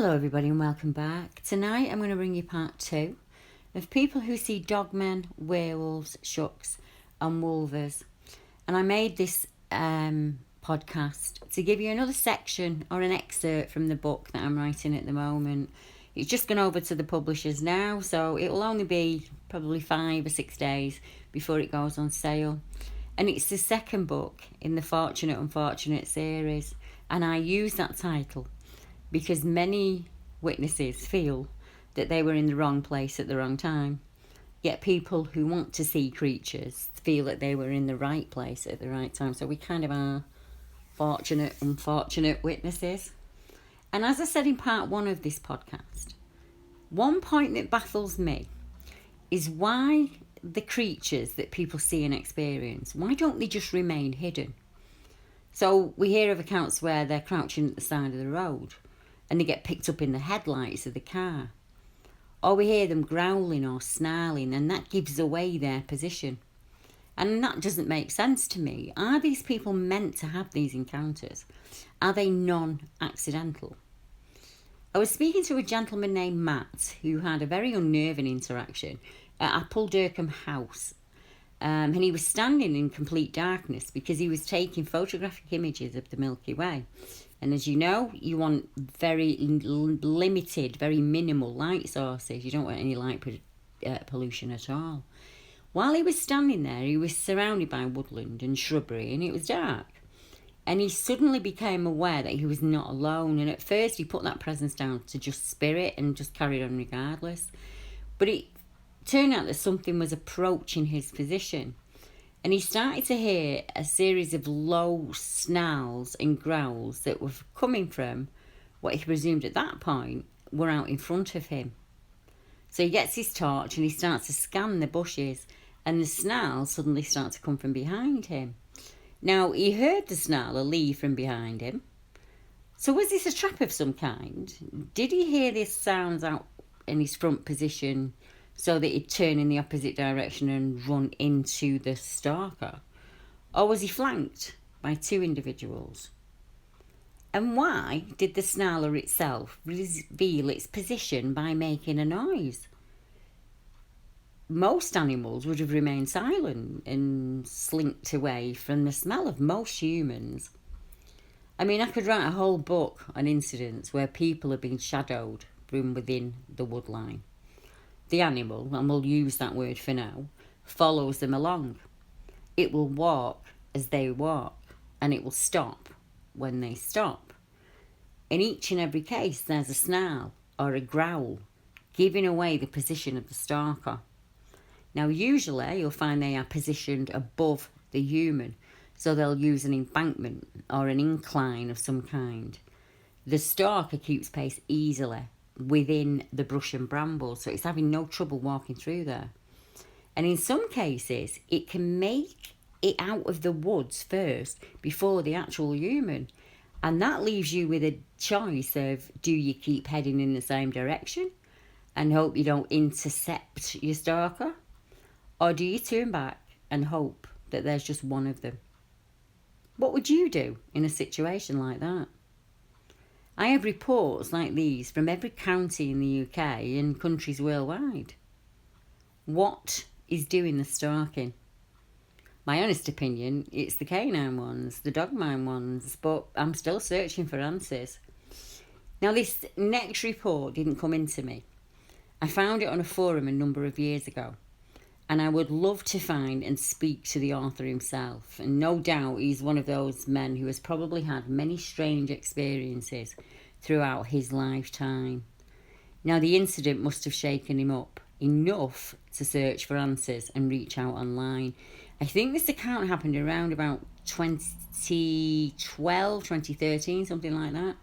Hello everybody and welcome back. Tonight I'm going to bring you part 2 of people who see Dogmen, Werewolves, Shucks and Wulvers. And I made this podcast to give you another section or an excerpt from the book that I'm writing at the moment. It's just gone over to the publishers now, so it will only be probably 5 or 6 days before it goes on sale. And it's the second book in the Fortunate Unfortunate series, and I use that title because many witnesses feel that they were in the wrong place at the wrong time. Yet people who want to see creatures feel that they were in the right place at the right time. So we kind of are fortunate, unfortunate witnesses. And as I said in part 1 of this podcast, one point that baffles me is why the creatures that people see and experience, why don't they just remain hidden? So we hear of accounts where they're crouching at the side of the road and they get picked up in the headlights of the car. Or we hear them growling or snarling, and that gives away their position. And that doesn't make sense to me. Are these people meant to have these encounters? Are they non-accidental? I was speaking to a gentleman named Matt who had a very unnerving interaction at Appledurkham House. And he was standing in complete darkness because he was taking photographic images of the Milky Way. And as you know, you want very limited, very minimal light sources. You don't want any light pollution at all. While he was standing there, he was surrounded by woodland and shrubbery, and it was dark. And he suddenly became aware that he was not alone. And at first, he put that presence down to just spirit and just carried on regardless. But it turned out that something was approaching his position. And he started to hear a series of low snarls and growls that were coming from what he presumed at that point were out in front of him. So he gets his torch and he starts to scan the bushes, and the snarls suddenly start to come from behind him. Now, he heard the snarler leave from behind him. So was this a trap of some kind? Did he hear these sounds out in his front position so that he'd turn in the opposite direction and run into the stalker? Or was he flanked by 2 individuals? And why did the snarler itself reveal its position by making a noise? Most animals would have remained silent and slinked away from the smell of most humans. I mean, I could write a whole book on incidents where people have been shadowed from within the woodline. The animal, and we'll use that word for now, follows them along. It will walk as they walk, and it will stop when they stop. In each and every case, there's a snarl or a growl, giving away the position of the stalker. Now, usually, you'll find they are positioned above the human, so they'll use an embankment or an incline of some kind. The stalker keeps pace easily within the brush and brambles, so it's having no trouble walking through there. And in some cases, it can make it out of the woods first before the actual human. And that leaves you with a choice of, do you keep heading in the same direction and hope you don't intercept your stalker? Or do you turn back and hope that there's just one of them? What would you do in a situation like that? I have reports like these from every county in the UK and countries worldwide. What is doing the stalking? My honest opinion, it's the canine ones, the Dogman ones, but I'm still searching for answers. Now, this next report didn't come into me. I found it on a forum a number of years ago, and I would love to find and speak to the author himself. And no doubt he's one of those men who has probably had many strange experiences throughout his lifetime. Now, the incident must have shaken him up enough to search for answers and reach out online. I think this account happened around about 2012, 2013, something like that.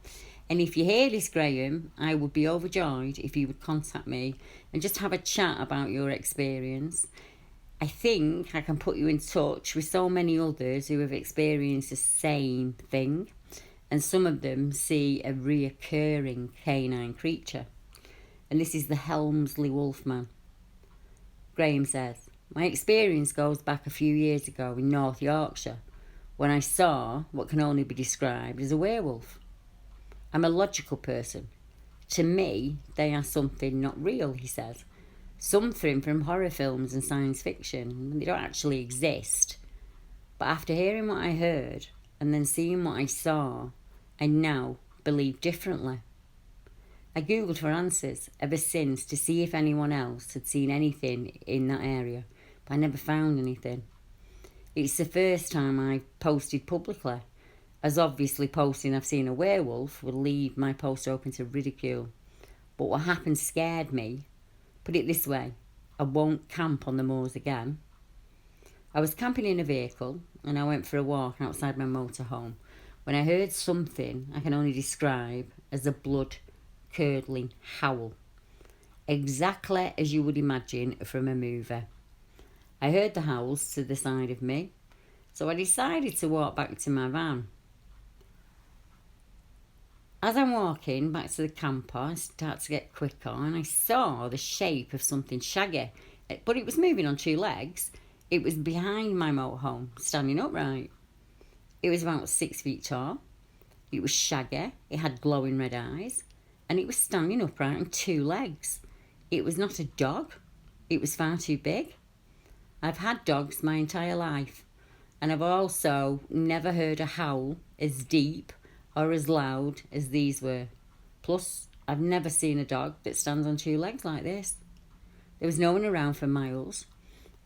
And if you hear this, Graham, I would be overjoyed if you would contact me and just have a chat about your experience. I think I can put you in touch with so many others who have experienced the same thing, and some of them see a reoccurring canine creature. And this is the Helmsley Wolfman. Graham says, my experience goes back a few years ago in North Yorkshire, when I saw what can only be described as a werewolf. I'm a logical person, To me, they are something not real, he says. Something from horror films and science fiction. They don't actually exist. But after hearing what I heard and then seeing what I saw, I now believe differently. I googled for answers ever since to see if anyone else had seen anything in that area, but I never found anything. It's the first time I've posted publicly, as obviously posting I've seen a werewolf would leave my post open to ridicule. But what happened scared me. Put it this way, I won't camp on the moors again. I was camping in a vehicle and I went for a walk outside my motorhome when I heard something I can only describe as a blood-curdling howl. Exactly as you would imagine from a movie. I heard the howls to the side of me, so I decided to walk back to my van. As I'm walking back to the camper, I start to get quicker and I saw the shape of something shaggy, but it was moving on two legs. It was behind my motorhome, standing upright. It was about 6 feet tall. It was shaggy, it had glowing red eyes, and it was standing upright on two legs. It was not a dog, it was far too big. I've had dogs my entire life, and I've also never heard a howl as deep or as loud as these were. Plus, I've never seen a dog that stands on two legs like this. There was no one around for miles,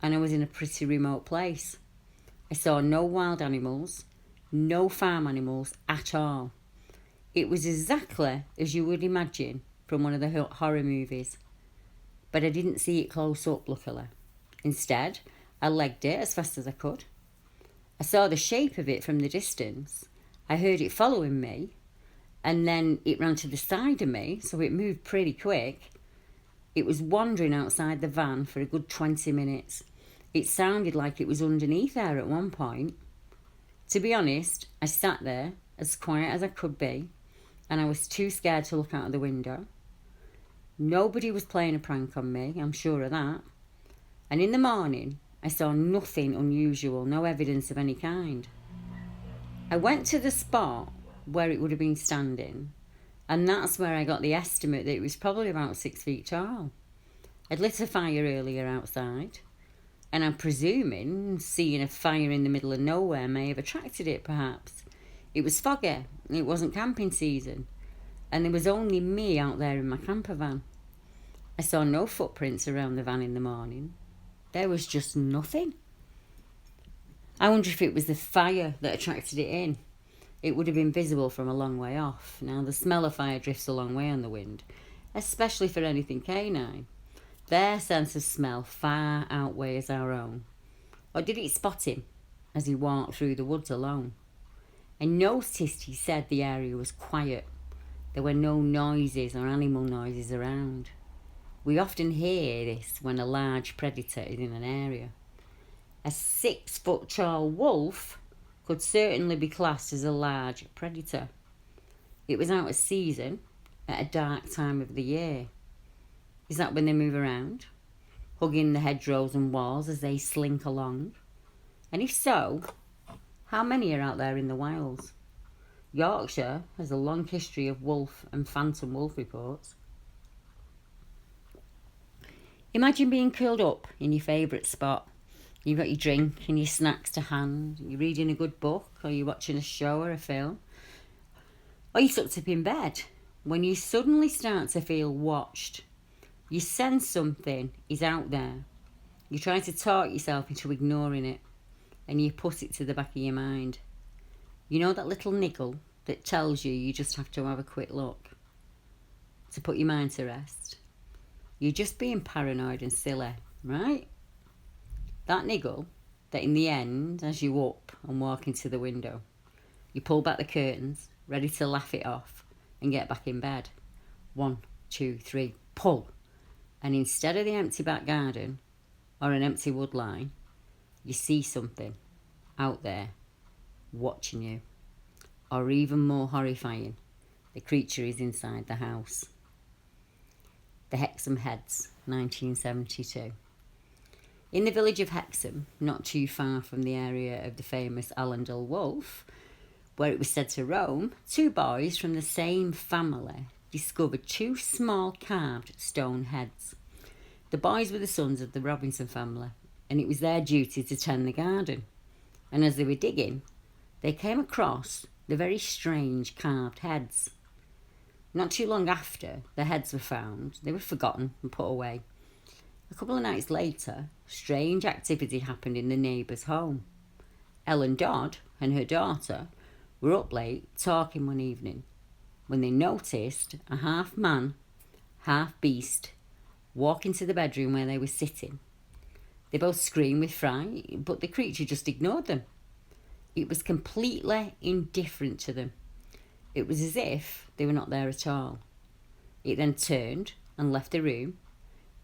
and I was in a pretty remote place. I saw no wild animals, no farm animals at all. It was exactly as you would imagine from one of the horror movies. But I didn't see it close up, luckily. Instead, I legged it as fast as I could. I saw the shape of it from the distance. I heard it following me, and then it ran to the side of me, so it moved pretty quick. It was wandering outside the van for a good 20 minutes. It sounded like it was underneath there at one point. To be honest, I sat there as quiet as I could be, and I was too scared to look out of the window. Nobody was playing a prank on me, I'm sure of that. And in the morning, I saw nothing unusual, no evidence of any kind. I went to the spot where it would have been standing, and that's where I got the estimate that it was probably about 6 feet tall. I'd lit a fire earlier outside, and I'm presuming seeing a fire in the middle of nowhere may have attracted it, perhaps. It was foggy, it wasn't camping season, and there was only me out there in my camper van. I saw no footprints around the van in the morning. There was just nothing. I wonder if it was the fire that attracted it in. It would have been visible from a long way off. Now, the smell of fire drifts a long way on the wind, especially for anything canine. Their sense of smell far outweighs our own. Or did it spot him as he walked through the woods alone? I noticed he said the area was quiet. There were no noises or animal noises around. We often hear this when a large predator is in an area. A 6 foot tall wolf could certainly be classed as a large predator. It was out of season at a dark time of the year. Is that when they move around, hugging the hedgerows and walls as they slink along? And if so, how many are out there in the wilds? Yorkshire has a long history of wolf and phantom wolf reports. Imagine being curled up in your favourite spot. You've got your drink and your snacks to hand. You're reading a good book, or you're watching a show or a film. Or you're tucked up in bed when you suddenly start to feel watched. You sense something is out there. You try to talk yourself into ignoring it, and you put it to the back of your mind. You know that little niggle that tells you just have to have a quick look to put your mind to rest? You're just being paranoid and silly, right? That niggle that in the end has you up and walk into the window. You pull back the curtains, ready to laugh it off and get back in bed. 1, 2, 3, pull. And instead of the empty back garden or an empty wood line, you see something out there watching you. Or even more horrifying, the creature is inside the house. The Hexham Heads, 1972. In the village of Hexham, not too far from the area of the famous Allendale wolf, where it was said to roam, 2 boys from the same family discovered two small carved stone heads. The boys were the sons of the Robinson family, and it was their duty to tend the garden. And as they were digging, they came across the very strange carved heads. Not too long after the heads were found, they were forgotten and put away. A couple of nights later, strange activity happened in the neighbour's home. Ellen Dodd and her daughter were up late talking one evening when they noticed a half man, half beast walk into the bedroom where they were sitting. They both screamed with fright, but the creature just ignored them. It was completely indifferent to them. It was as if they were not there at all. It then turned and left the room,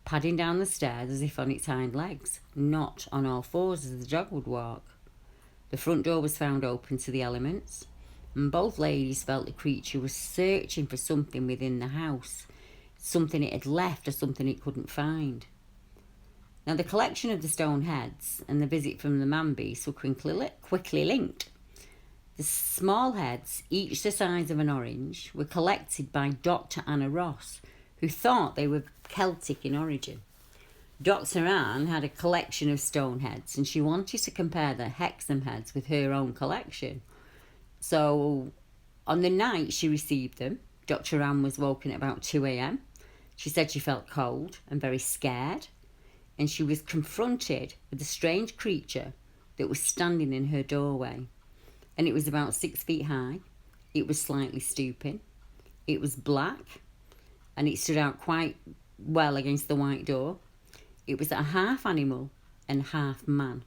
padding down the stairs as if on its hind legs, not on all fours as the dog would walk. The front door was found open to the elements, and both ladies felt the creature was searching for something within the house, something it had left or something it couldn't find. Now, the collection of the stone heads and the visit from the man-beast were quickly linked. The small heads, each the size of an orange, were collected by Dr. Anna Ross, who thought they were Celtic in origin. Dr. Anne had a collection of stone heads, and she wanted to compare the Hexam heads with her own collection. So, on the night she received them, Dr. Anne was woken at about 2 a.m. She said she felt cold and very scared, and she was confronted with a strange creature that was standing in her doorway. And it was about 6 feet high. It was slightly stooping. It was black, and it stood out quite well against the white door. It was a half animal and half man.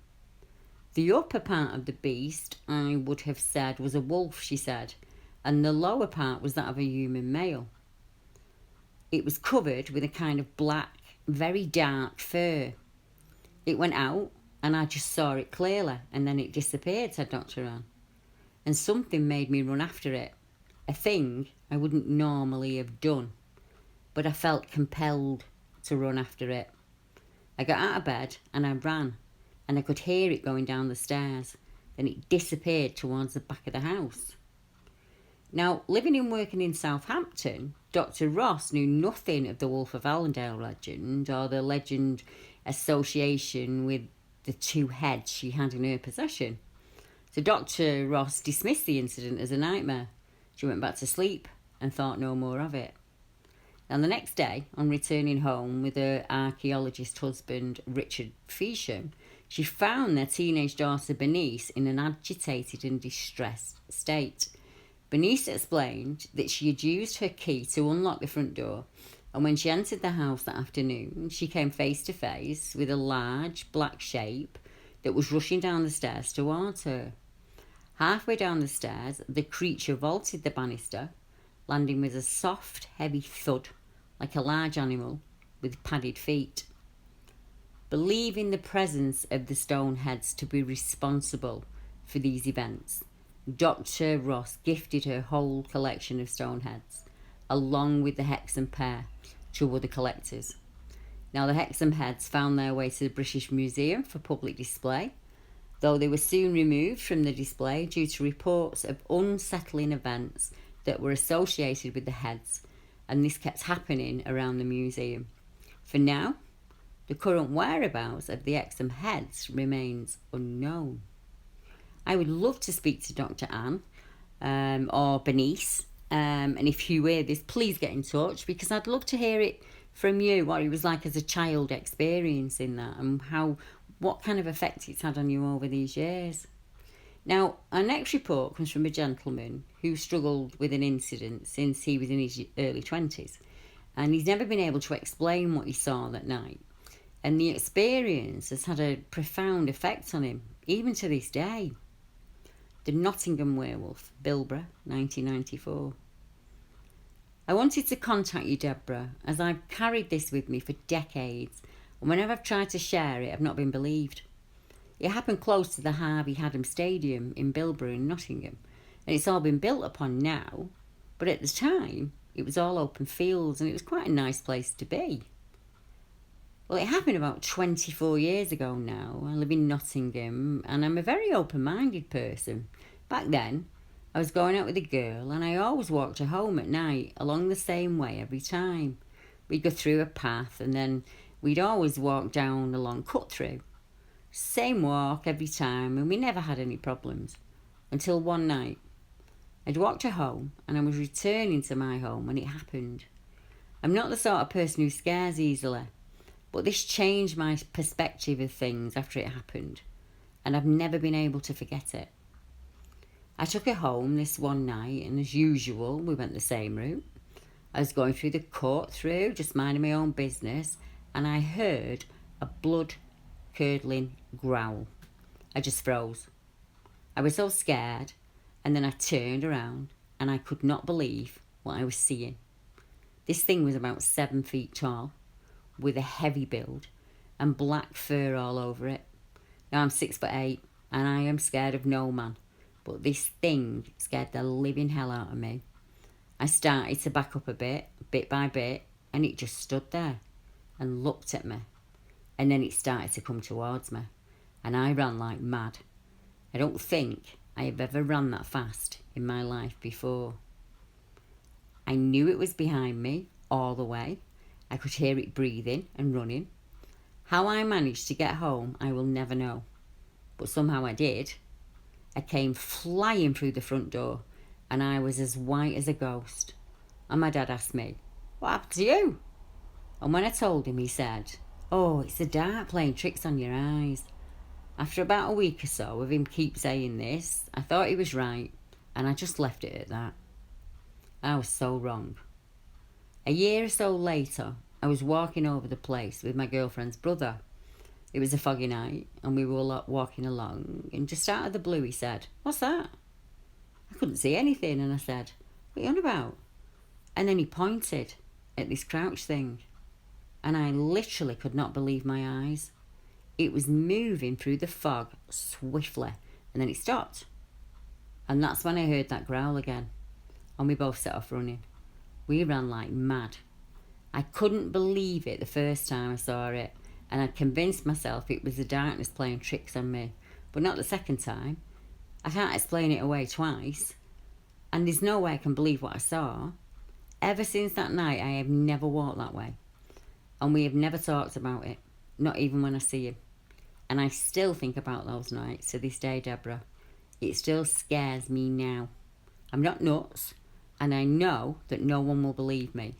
The upper part of the beast, I would have said, was a wolf, she said, and the lower part was that of a human male. It was covered with a kind of black, very dark fur. It went out, and I just saw it clearly, and then it disappeared, said Dr. Anne. And something made me run after it, a thing I wouldn't normally have done, but I felt compelled to run after it. I got out of bed and I ran, and I could hear it going down the stairs. Then it disappeared towards the back of the house. Now, living and working in Southampton, Dr. Ross knew nothing of the Wolf of Allendale legend or the legend association with the two heads she had in her possession. So Dr. Ross dismissed the incident as a nightmare. She went back to sleep and thought no more of it. And the next day, on returning home with her archaeologist husband, Richard Feasham, she found their teenage daughter, Bernice, in an agitated and distressed state. Bernice explained that she had used her key to unlock the front door, and when she entered the house that afternoon, she came face to face with a large black shape that was rushing down the stairs towards her. Halfway down the stairs, the creature vaulted the banister, landing with a soft, heavy thud, like a large animal with padded feet. Believing the presence of the stone heads to be responsible for these events, Dr. Ross gifted her whole collection of stone heads, along with the Hexam pair, to other collectors. Now, the Hexam heads found their way to the British Museum for public display, though they were soon removed from the display due to reports of unsettling events that were associated with the heads, and this kept happening around the museum. For now, the current whereabouts of the Hexam heads remains unknown. I would love to speak to Dr. Anne or Bernice, and if you hear this, please get in touch, because I'd love to hear it from you, what it was like as a child experiencing that, and what kind of effect it's had on you over these years. Now, our next report comes from a gentleman who struggled with an incident since he was in his early 20s, and he's never been able to explain what he saw that night. And the experience has had a profound effect on him, even to this day. The Nottingham Werewolf, Bilborough, 1994. I wanted to contact you, Deborah, as I've carried this with me for decades, and whenever I've tried to share it, I've not been believed. It happened close to the Harvey Haddam Stadium in Bilborough in Nottingham, and it's all been built upon now, but at the time, it was all open fields, and it was quite a nice place to be. Well, it happened about 24 years ago now. I live in Nottingham, and I'm a very open-minded person. Back then, I was going out with a girl and I always walked her home at night along the same way every time. We'd go through a path and then we'd always walk down a long cut through. Same walk every time and we never had any problems. Until one night. I'd walked her home and I was returning to my home when it happened. I'm not the sort of person who scares easily, but this changed my perspective of things after it happened, and I've never been able to forget it. I took her home this one night, and as usual, we went the same route. I was going through the cut through, just minding my own business, and I heard a blood-curdling growl. I just froze. I was so scared, and then I turned around, and I could not believe what I was seeing. This thing was about 7 feet tall, with a heavy build and black fur all over it. Now I'm 6'8", and I am scared of no man, but this thing scared the living hell out of me. I started to back up a bit by bit, and it just stood there and looked at me. And then it started to come towards me, and I ran like mad. I don't think I have ever run that fast in my life before. I knew it was behind me all the way. I could hear it breathing and running. How I managed to get home, I will never know. But somehow I did. I came flying through the front door, and I was as white as a ghost. And my dad asked me, "What happened to you?" And when I told him, he said, "Oh, it's the dark playing tricks on your eyes." After about a week or so of him keep saying this, I thought he was right, and I just left it at that. I was so wrong. A year or so later, I was walking over the place with my girlfriend's brother. It was a foggy night, and we were walking along, and just out of the blue he said, "What's that?" I couldn't see anything, and I said, "What are you on about?" And then he pointed at this crouch thing, and I literally could not believe my eyes. It was moving through the fog swiftly, and then it stopped. And that's when I heard that growl again, and we both set off running. We ran like mad. I couldn't believe it the first time I saw it, and I convinced myself it was the darkness playing tricks on me, but not the second time. I can't explain it away twice, and there's no way I can believe what I saw. Ever since that night, I have never walked that way, and we have never talked about it, not even when I see him. And I still think about those nights to this day, Deborah. It still scares me now. I'm not nuts, and I know that no one will believe me,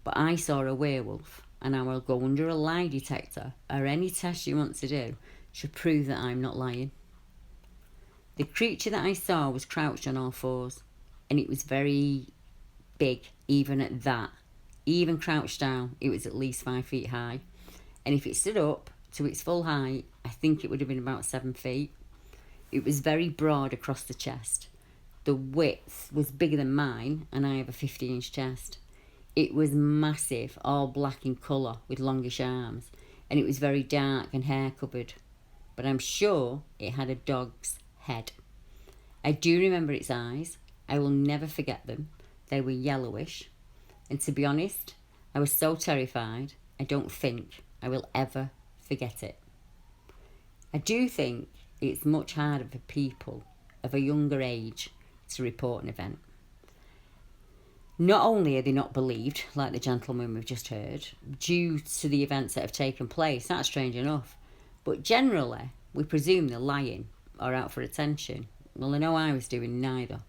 but I saw a werewolf, and I will go under a lie detector or any test you want to do to prove that I'm not lying. The creature that I saw was crouched on all fours, and it was very big, even at that. Even crouched down, it was at least 5 feet high, and if it stood up to its full height, I think it would have been about 7 feet. It was very broad across the chest. The width was bigger than mine, and I have a 50-inch chest. It was massive, all black in colour with longish arms, and it was very dark and hair covered. But I'm sure it had a dog's head. I do remember its eyes. I will never forget them. They were yellowish. And to be honest, I was so terrified, I don't think I will ever forget it. I do think it's much harder for people of a younger age to report an event. Not only are they not believed, like the gentleman we've just heard, due to the events that have taken place, that's strange enough, but generally we presume they're lying or out for attention. Well, I know I was doing neither.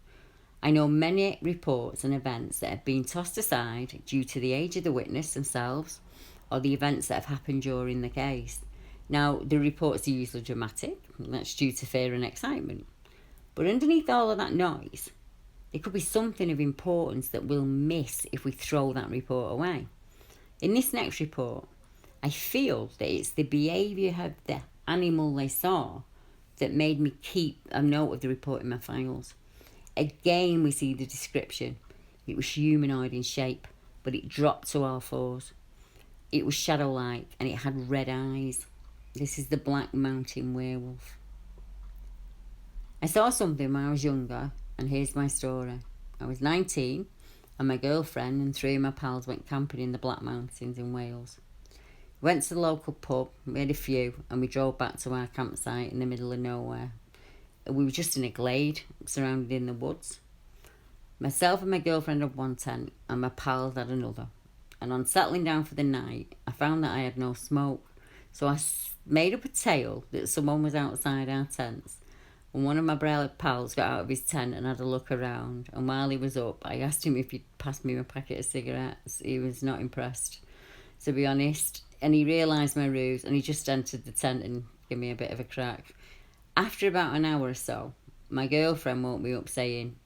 I know many reports and events that have been tossed aside due to the age of the witness themselves or the events that have happened during the case. Now, the reports are usually dramatic, and that's due to fear and excitement. But underneath all of that noise, there could be something of importance that we'll miss if we throw that report away. In this next report, I feel that it's the behaviour of the animal they saw that made me keep a note of the report in my files. Again, we see the description. It was humanoid in shape, but it dropped to all fours. It was shadow-like, and it had red eyes. This is the Black Mountain Werewolf. I saw something when I was younger, and here's my story. I was 19, and my girlfriend and 3 of my pals went camping in the Black Mountains in Wales. We went to the local pub, we had a few, and we drove back to our campsite in the middle of nowhere. We were just in a glade, surrounded in the woods. Myself and my girlfriend had one tent, and my pals had another. And on settling down for the night, I found that I had no smoke. So I made up a tale that someone was outside our tents. And one of my pals got out of his tent and had a look around. And while he was up, I asked him if he'd pass me a packet of cigarettes. He was not impressed, to be honest. And he realised my ruse, and he just entered the tent and gave me a bit of a crack. After about an hour or so, my girlfriend woke me up saying,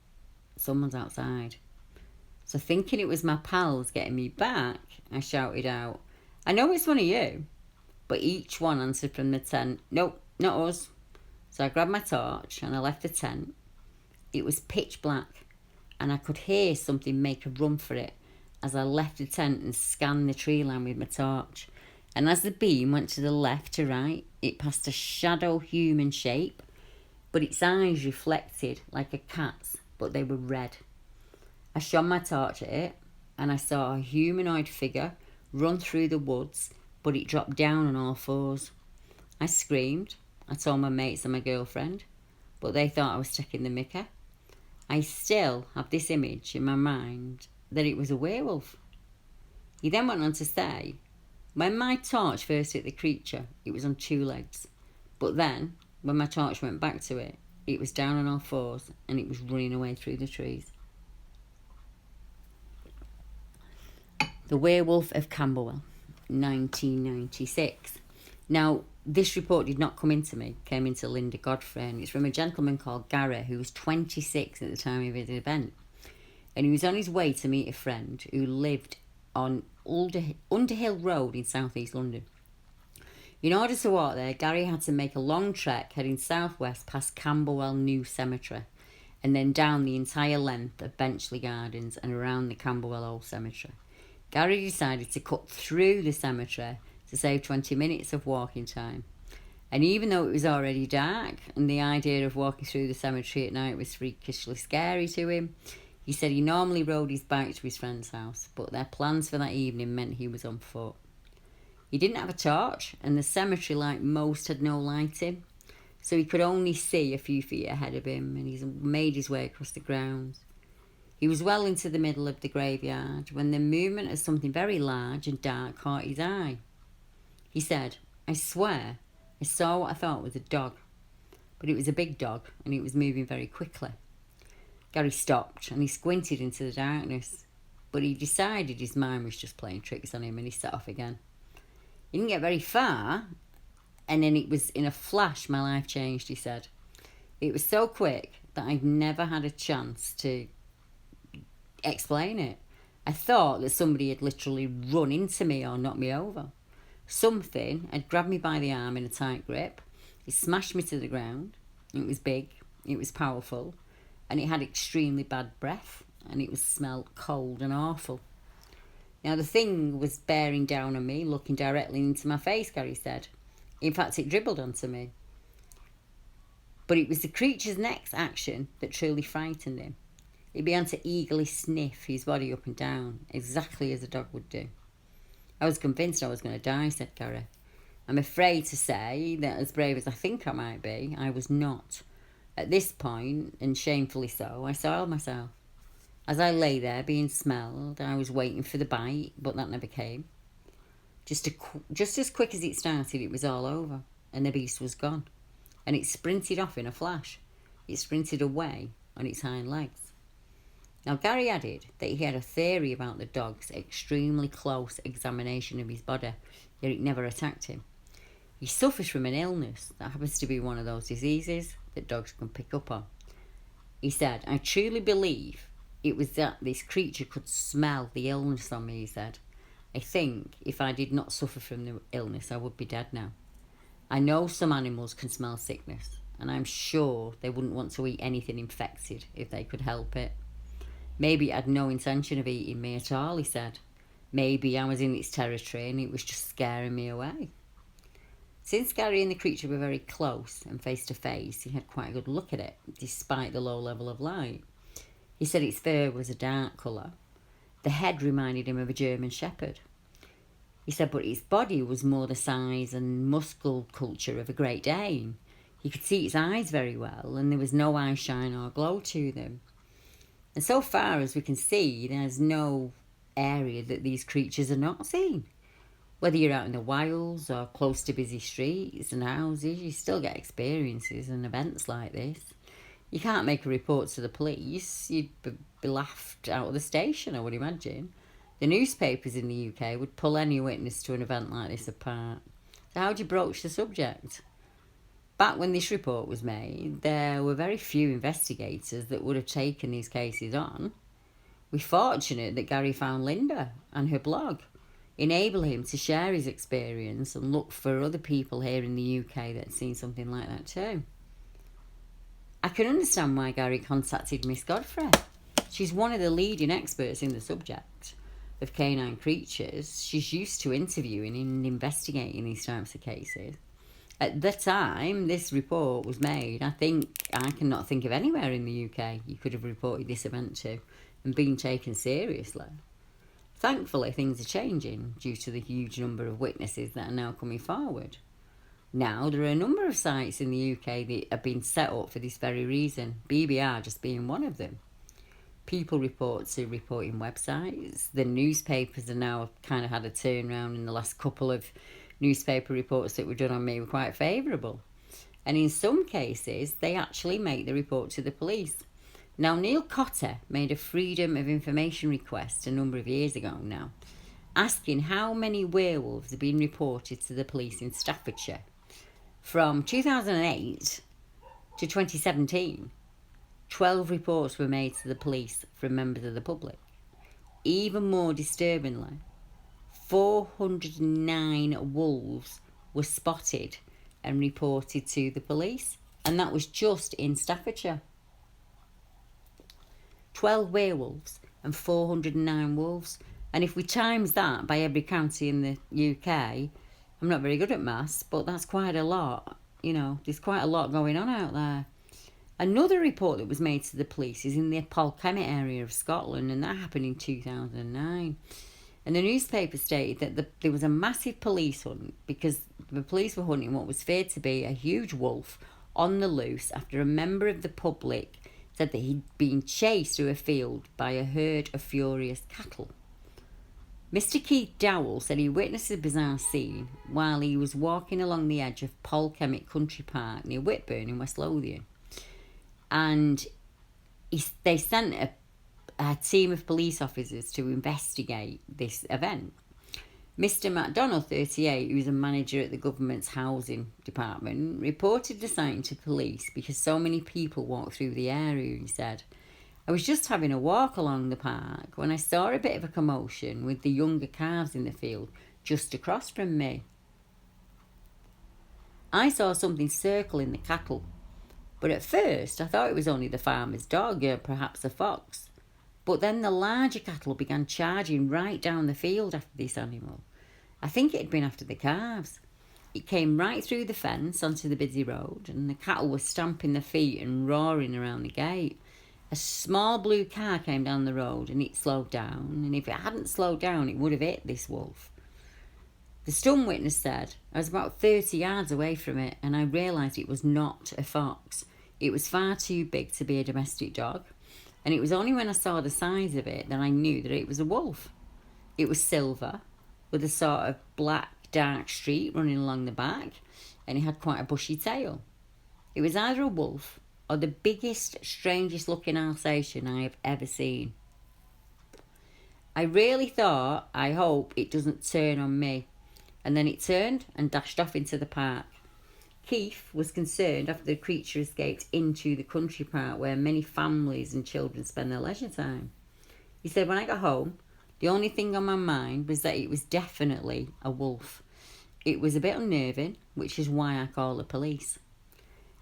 "Someone's outside." So thinking it was my pals getting me back, I shouted out, "I know it's one of you." But each one answered from the tent, "Nope, not us." So I grabbed my torch and I left the tent. It was pitch black, and I could hear something make a run for it as I left the tent and scanned the tree line with my torch. And as the beam went to the left to right, it passed a shadow human shape, but its eyes reflected like a cat's, but they were red. I shone my torch at it, and I saw a humanoid figure run through the woods, but it dropped down on all fours. I screamed. I told my mates and my girlfriend, but they thought I was taking the mickey. I still have this image in my mind that it was a werewolf. He then went on to say, when my torch first hit the creature, it was on two legs. But then, when my torch went back to it, it was down on all fours and it was running away through the trees. The Werewolf of Camberwell, 1996. Now, this report did not come into me, came into Linda Godfrey, and it's from a gentleman called Gary, who was 26 at the time of his event. And he was on his way to meet a friend who lived on Underhill Road in southeast London. In order to walk there, Gary had to make a long trek heading southwest past Camberwell New Cemetery and then down the entire length of Benchley Gardens and around the Camberwell Old Cemetery. Gary decided to cut through the cemetery to save 20 minutes of walking time. And even though it was already dark and the idea of walking through the cemetery at night was freakishly scary to him, he said he normally rode his bike to his friend's house, but their plans for that evening meant he was on foot. He didn't have a torch, and the cemetery, like most, had no lighting, so he could only see a few feet ahead of him, and he made his way across the grounds. He was well into the middle of the graveyard when the movement of something very large and dark caught his eye. He said, "I swear I saw what I thought was a dog, but it was a big dog and it was moving very quickly." Gary stopped and he squinted into the darkness, but he decided his mind was just playing tricks on him and he set off again. He didn't get very far, and then it was in a flash my life changed, he said. It was so quick that I'd never had a chance to explain it. I thought that somebody had literally run into me or knocked me over. Something had grabbed me by the arm in a tight grip. It smashed me to the ground. It was big, it was powerful, and it had extremely bad breath, and it smelled cold and awful. Now, the thing was bearing down on me, looking directly into my face, Gary said. In fact, it dribbled onto me. But it was the creature's next action that truly frightened him. It began to eagerly sniff his body up and down, exactly as a dog would do. I was convinced I was going to die, said Gary. I'm afraid to say that as brave as I think I might be, I was not. At this point, and shamefully so, I soiled myself. As I lay there being smelled, I was waiting for the bite, but that never came. Just as quick as it started, it was all over, and the beast was gone. And it sprinted off in a flash. It sprinted away on its hind legs. Now, Gary added that he had a theory about the dog's extremely close examination of his body, yet it never attacked him. He suffers from an illness that happens to be one of those diseases that dogs can pick up on. He said, I truly believe it was that this creature could smell the illness on me, he said. I think if I did not suffer from the illness, I would be dead now. I know some animals can smell sickness, and I'm sure they wouldn't want to eat anything infected if they could help it. Maybe it had no intention of eating me at all, he said. Maybe I was in its territory and it was just scaring me away. Since Gary and the creature were very close and face to face, he had quite a good look at it, despite the low level of light. He said its fur was a dark colour. The head reminded him of a German shepherd. He said, but its body was more the size and muscle culture of a Great Dane. You could see its eyes very well, and there was no eye shine or glow to them. And so far as we can see, there's no area that these creatures are not seen. Whether you're out in the wilds or close to busy streets and houses, you still get experiences and events like this. You can't make a report to the police. You'd be laughed out of the station, I would imagine. The newspapers in the UK would pull any witness to an event like this apart. So how do you broach the subject? Back when this report was made, there were very few investigators that would have taken these cases on. We're fortunate that Gary found Linda and her blog, enable him to share his experience and look for other people here in the UK that had seen something like that too. I can understand why Gary contacted Miss Godfrey. She's one of the leading experts in the subject of canine creatures. She's used to interviewing and investigating these types of cases. At the time this report was made, I cannot think of anywhere in the UK you could have reported this event to and been taken seriously. Thankfully, things are changing due to the huge number of witnesses that are now coming forward. Now, there are a number of sites in the UK that have been set up for this very reason, BBR just being one of them. People report to reporting websites. The newspapers are now kind of had a turnaround, in the last couple of newspaper reports that were done on me were quite favourable. And in some cases, they actually make the report to the police. Now, Neil Cotter made a Freedom of Information request a number of years ago now, asking how many werewolves have been reported to the police in Staffordshire. From 2008 to 2017, 12 reports were made to the police from members of the public. Even more disturbingly, 409 wolves were spotted and reported to the police, and that was just in Staffordshire. 12 werewolves and 409 wolves. And if we times that by every county in the UK, I'm not very good at maths, but that's quite a lot. There's quite a lot going on out there. Another report that was made to the police is in the Polkemmet area of Scotland, and that happened in 2009. And the newspaper stated that there was a massive police hunt because the police were hunting what was feared to be a huge wolf on the loose after a member of the public said that he'd been chased through a field by a herd of furious cattle. Mr. Keith Dowell said he witnessed a bizarre scene while he was walking along the edge of Polkemmet Country Park near Whitburn in West Lothian. And they sent a team of police officers to investigate this event. Mr. MacDonald, 38, who was a manager at the government's housing department, reported the sighting to police because so many people walked through the area, he said. I was just having a walk along the park when I saw a bit of a commotion with the younger calves in the field just across from me. I saw something circling the cattle, but at first I thought it was only the farmer's dog or perhaps a fox. But then the larger cattle began charging right down the field after this animal. I think it had been after the calves. It came right through the fence onto the busy road, and the cattle were stamping their feet and roaring around the gate. A small blue car came down the road and it slowed down, and if it hadn't slowed down it would have hit this wolf. The stunned witness said, I was about 30 yards away from it and I realised it was not a fox. It was far too big to be a domestic dog. And it was only when I saw the size of it that I knew that it was a wolf. It was silver, with a sort of black, dark streak running along the back, and it had quite a bushy tail. It was either a wolf or the biggest, strangest looking Alsatian I have ever seen. I really thought, I hope it doesn't turn on me. And then it turned and dashed off into the park. Keith was concerned after the creature escaped into the country park where many families and children spend their leisure time. He said, when I got home, the only thing on my mind was that it was definitely a wolf. It was a bit unnerving, which is why I called the police.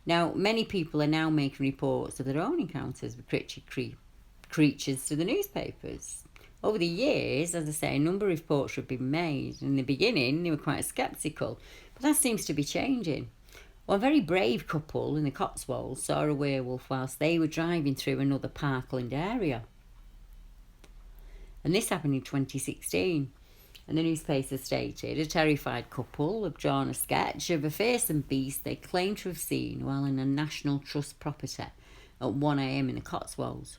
Now, many people are now making reports of their own encounters with creatures to the newspapers. Over the years, as I say, a number of reports have been made. In the beginning, they were quite sceptical, but that seems to be changing. Well, a very brave couple in the Cotswolds saw a werewolf whilst they were driving through another parkland area. And this happened in 2016. And the newspaper stated a terrified couple have drawn a sketch of a fearsome beast they claim to have seen while in a National Trust property at 1 a.m. in the Cotswolds.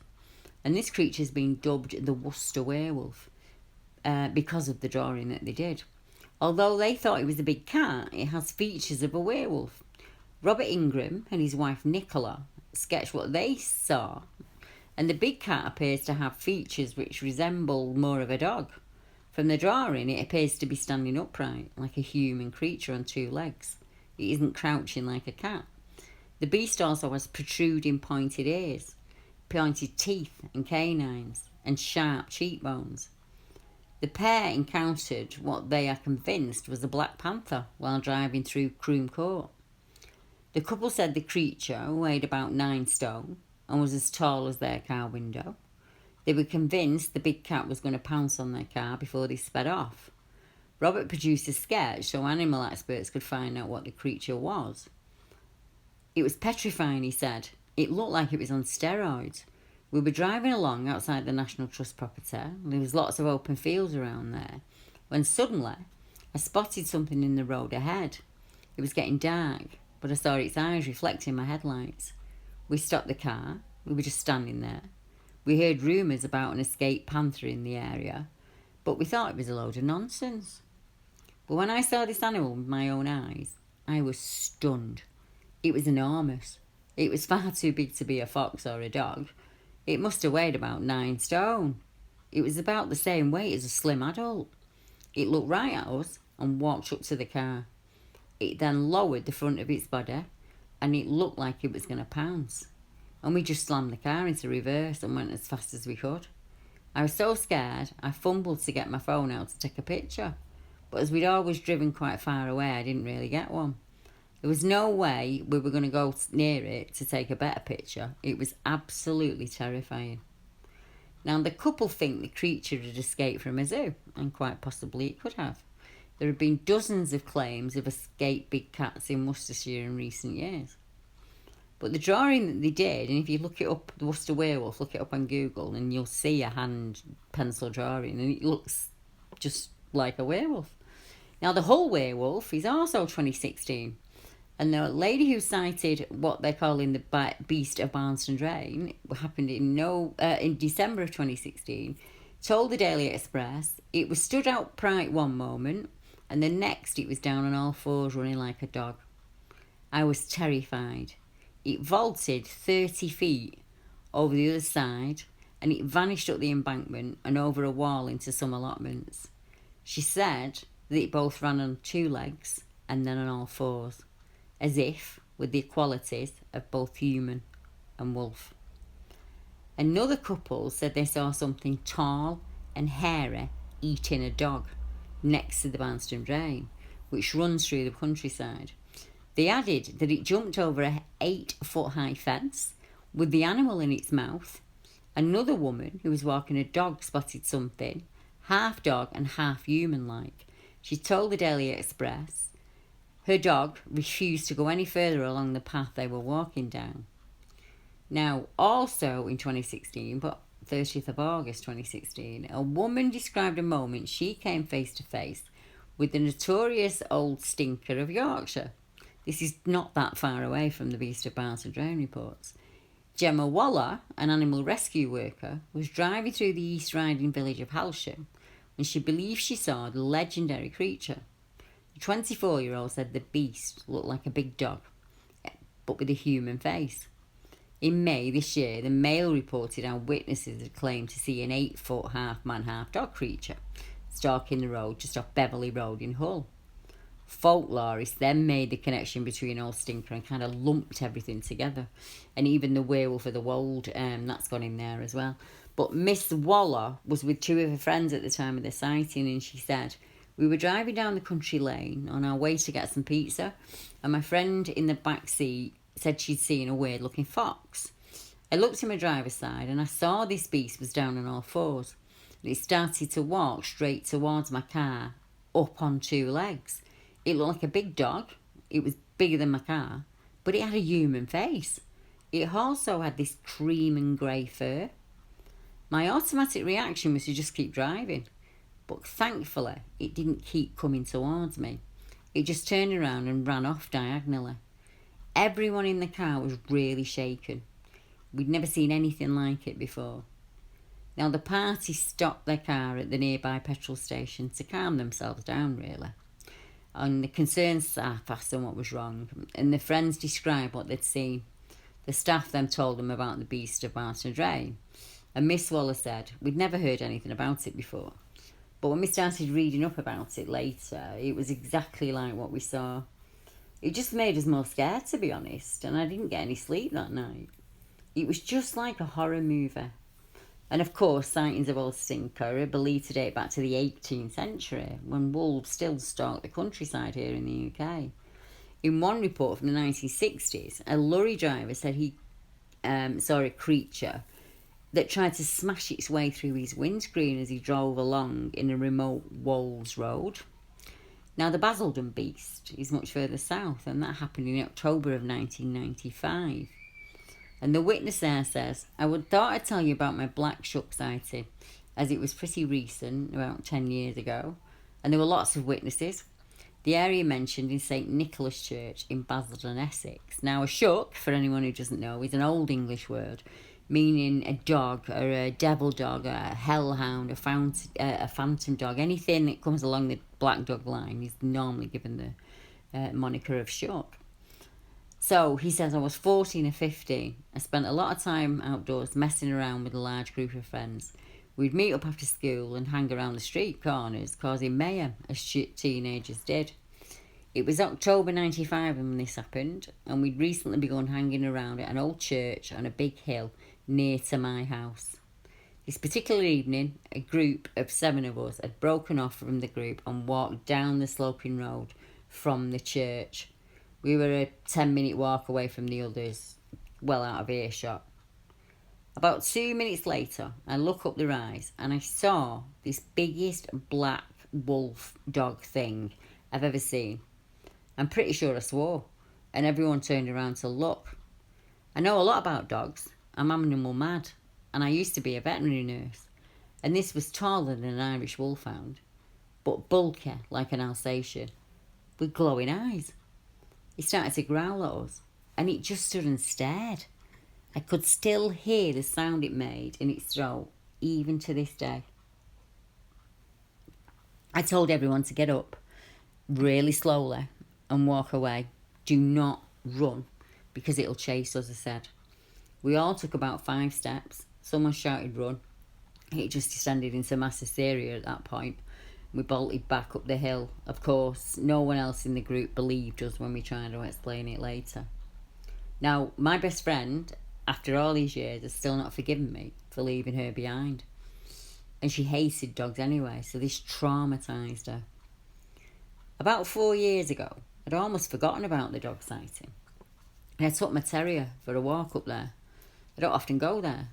And this creature has been dubbed the Worcester werewolf because of the drawing that they did. Although they thought it was a big cat, it has features of a werewolf. Robert Ingram and his wife Nicola sketched what they saw, and the big cat appears to have features which resemble more of a dog. From the drawing, it appears to be standing upright, like a human creature on two legs. It isn't crouching like a cat. The beast also has protruding pointed ears, pointed teeth and canines, and sharp cheekbones. The pair encountered what they are convinced was a black panther while driving through Croom Court. The couple said the creature weighed about 9 stone and was as tall as their car window. They were convinced the big cat was going to pounce on their car before they sped off. Robert produced a sketch so animal experts could find out what the creature was. It was petrifying, he said. It looked like it was on steroids. We were driving along outside the National Trust property. There was lots of open fields around there, when suddenly I spotted something in the road ahead. It was getting dark, but I saw its eyes reflecting my headlights. We stopped the car. We were just standing there. We heard rumours about an escaped panther in the area, but we thought it was a load of nonsense. But when I saw this animal with my own eyes, I was stunned. It was enormous. It was far too big to be a fox or a dog. It must have weighed about 9 stone. It was about the same weight as a slim adult. It looked right at us and walked up to the car. It then lowered the front of its body, and it looked like it was going to pounce. And we just slammed the car into reverse and went as fast as we could. I was so scared, I fumbled to get my phone out to take a picture. But as we'd always driven quite far away, I didn't really get one. There was no way we were going to go near it to take a better picture. It was absolutely terrifying. Now, the couple think the creature had escaped from a zoo, and quite possibly it could have. There have been dozens of claims of escaped big cats in Worcestershire in recent years. But the drawing that they did, and if you look it up, the Worcester werewolf, look it up on Google, and you'll see a hand pencil drawing, and it looks just like a werewolf. Now, the Hull werewolf is also 2016, and the lady who cited what they're calling the beast of Barnston Drain happened in December of 2016, told the Daily Express it was stood upright one moment, and the next it was down on all fours running like a dog. I was terrified. It vaulted 30 feet over the other side, and it vanished up the embankment and over a wall into some allotments. She said that it both ran on 2 legs and then on all fours, as if with the qualities of both human and wolf. Another couple said they saw something tall and hairy eating a dog next to the Barnston Drain, which runs through the countryside. They added that it jumped over an 8-foot-high fence with the animal in its mouth. Another woman who was walking a dog spotted something, half dog and half human-like. She told the Daily Express her dog refused to go any further along the path they were walking down. Now, also in 2016, but 30th of August 2016, a woman described a moment she came face to face with the notorious old stinker of Yorkshire. This is not that far away from the Beast of Barnston Drain reports. Gemma Waller, an animal rescue worker, was driving through the East Riding village of Halsham when she believed she saw the legendary creature. The 24-year-old said the beast looked like a big dog, but with a human face. In May this year, the Mail reported how witnesses had claimed to see an 8-foot half-man, half-dog creature stalking the road just off Beverley Road in Hull. Folklorists then made the connection between Old Stinker and kind of lumped everything together. And even the werewolf of the wold, that's gone in there as well. But Miss Waller was with 2 of her friends at the time of the sighting, and she said, "We were driving down the country lane on our way to get some pizza, and my friend in the back seat said she'd seen a weird-looking fox. I looked in my driver's side, and I saw this beast was down on all fours. And it started to walk straight towards my car, up on 2 legs. It looked like a big dog. It was bigger than my car, but it had a human face. It also had this cream and grey fur. My automatic reaction was to just keep driving. but thankfully it didn't keep coming towards me. It just turned around and ran off diagonally. Everyone in the car was really shaken. We'd never seen anything like it before. Now the party stopped their car at the nearby petrol station to calm themselves down, really. And the concerned staff asked them what was wrong, and the friends described what they'd seen. The staff then told them about the beast of Martin Drain, and Miss Waller said, "We'd never heard anything about it before. But when we started reading up about it later, it was exactly like what we saw. It just made us more scared, to be honest, and I didn't get any sleep that night. It was just like a horror movie." And of course, sightings of Old Stinker are believed to date back to the 18th century, when wolves still stalked the countryside here in the UK. In one report from the 1960s, a lorry driver said he saw a creature that tried to smash its way through his windscreen as he drove along in a remote Wolves road. Now, the Basildon beast is much further south, and that happened in October of 1995. And the witness there says, "I thought I'd tell you about my black Shucks sighting, as it was pretty recent, about 10 years ago, and there were lots of witnesses. The area mentioned in St Nicholas Church in Basildon, Essex. Now, a shuck, for anyone who doesn't know, is an old English word meaning a dog or a devil dog, a hellhound, a phantom dog. Anything that comes along the black dog line is normally given the moniker of shuck." So he says, "I was 14 or 15. I spent a lot of time outdoors messing around with a large group of friends. We'd meet up after school and hang around the street corners, causing mayhem, as teenagers did. It was October 95 when this happened, and we'd recently begun hanging around at an old church on a big hill near to my house. This particular evening, a group of 7 of us had broken off from the group and walked down the sloping road from the church. We were a 10-minute walk away from the others, well out of earshot. About 2 minutes later, I look up the rise and I saw this biggest black wolf dog thing I've ever seen. I'm pretty sure I swore, and everyone turned around to look. I know a lot about dogs. I'm animal mad, and I used to be a veterinary nurse. And this was taller than an Irish wolfhound, but bulky like an Alsatian, with glowing eyes. He started to growl at us, and it just stood and stared. I could still hear the sound it made in its throat, even to this day. I told everyone to get up really slowly and walk away. Do not run, because it'll chase us, I said. We all took about 5 steps. Someone shouted run. It just descended into mass hysteria at that point. We bolted back up the hill. Of course, no one else in the group believed us when we tried to explain it later. Now, my best friend, after all these years, has still not forgiven me for leaving her behind. And she hated dogs anyway, so this traumatised her. About 4 years ago, I'd almost forgotten about the dog sighting. I took my terrier for a walk up there. I don't often go there,